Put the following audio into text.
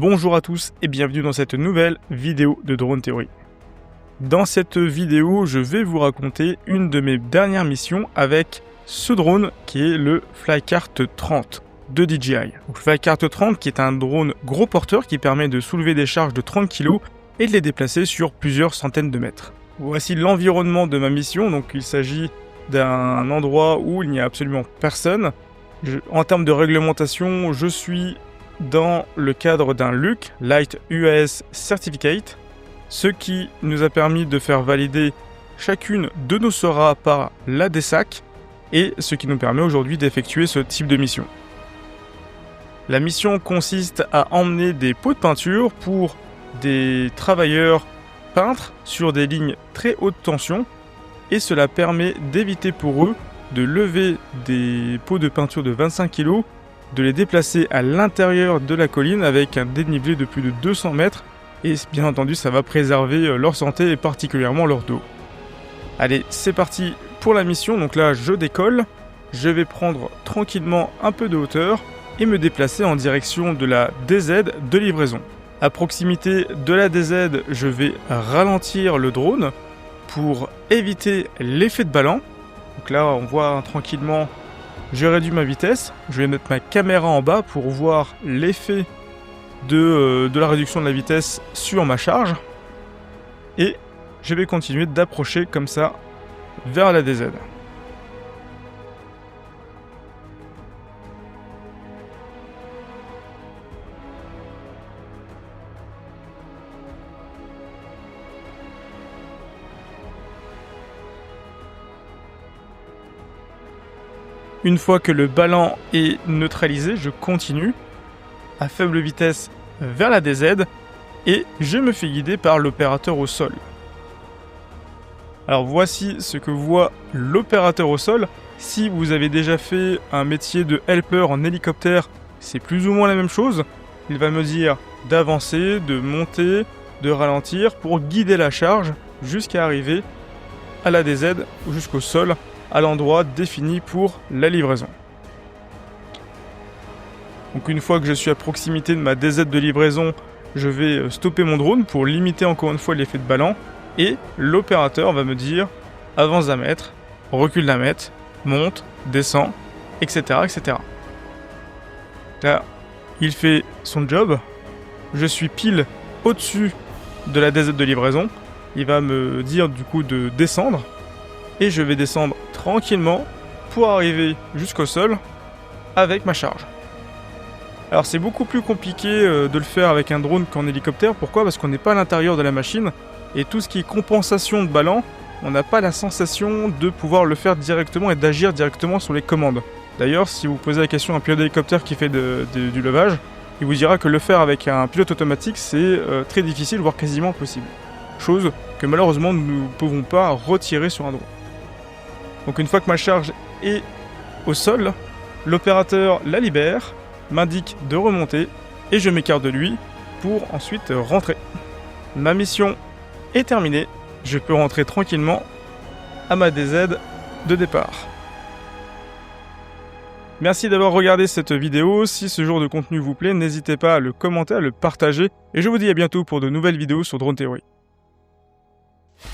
Bonjour à tous et bienvenue dans cette nouvelle vidéo de Drone Theory. Dans cette vidéo, je vais vous raconter une de mes dernières missions avec ce drone qui est le Flycart 30 de DJI. Donc, le Flycart 30 qui est un drone gros porteur qui permet de soulever des charges de 30 kg et de les déplacer sur plusieurs centaines de mètres. Voici l'environnement de ma mission, donc il s'agit d'un endroit où il n'y a absolument personne. En termes de réglementation, je suis dans le cadre d'un LUC, Light UAS Certificate, ce qui nous a permis de faire valider chacune de nos SORA par la DSAC et ce qui nous permet aujourd'hui d'effectuer ce type de mission. La mission consiste à emmener des pots de peinture pour des travailleurs peintres sur des lignes très haute tension et cela permet d'éviter pour eux de lever des pots de peinture de 25 kg, de les déplacer à l'intérieur de la colline avec un dénivelé de plus de 200 mètres et bien entendu ça va préserver leur santé et particulièrement leur dos. Allez, c'est parti pour la mission. Donc là je décolle, je vais prendre tranquillement un peu de hauteur et me déplacer en direction de la DZ de livraison. À proximité de la DZ, je vais ralentir le drone pour éviter l'effet de ballon. Donc là on voit tranquillement. J'ai réduit ma vitesse, je vais mettre ma caméra en bas pour voir l'effet de la réduction de la vitesse sur ma charge. Et je vais continuer d'approcher comme ça vers la DZ. Une fois que le ballon est neutralisé, je continue à faible vitesse vers la DZ et je me fais guider par l'opérateur au sol. Alors voici ce que voit l'opérateur au sol. Si vous avez déjà fait un métier de helper en hélicoptère, c'est plus ou moins la même chose. Il va me dire d'avancer, de monter, de ralentir pour guider la charge jusqu'à arriver à la DZ ou jusqu'au sol, à l'endroit défini pour la livraison. Donc une fois que je suis à proximité de ma DZ de livraison, je vais stopper mon drone pour limiter encore une fois l'effet de ballon et l'opérateur va me dire avance d'un mètre, recule d'un mètre, monte, descend, etc. etc. Là, il fait son job, je suis pile au-dessus de la DZ de livraison, il va me dire du coup de descendre et je vais descendre tranquillement pour arriver jusqu'au sol avec ma charge. Alors c'est beaucoup plus compliqué de le faire avec un drone qu'en hélicoptère. Pourquoi ? Parce qu'on n'est pas à l'intérieur de la machine et tout ce qui est compensation de ballon, on n'a pas la sensation de pouvoir le faire directement et d'agir directement sur les commandes. D'ailleurs, si vous posez la question à un pilote d'hélicoptère qui fait du levage, il vous dira que le faire avec un pilote automatique c'est très difficile, voire quasiment impossible. Chose que malheureusement nous ne pouvons pas retirer sur un drone. Donc une fois que ma charge est au sol, l'opérateur la libère, m'indique de remonter et je m'écarte de lui pour ensuite rentrer. Ma mission est terminée, je peux rentrer tranquillement à ma DZ de départ. Merci d'avoir regardé cette vidéo. Si ce genre de contenu vous plaît, n'hésitez pas à le commenter, à le partager et je vous dis à bientôt pour de nouvelles vidéos sur Drone Theory.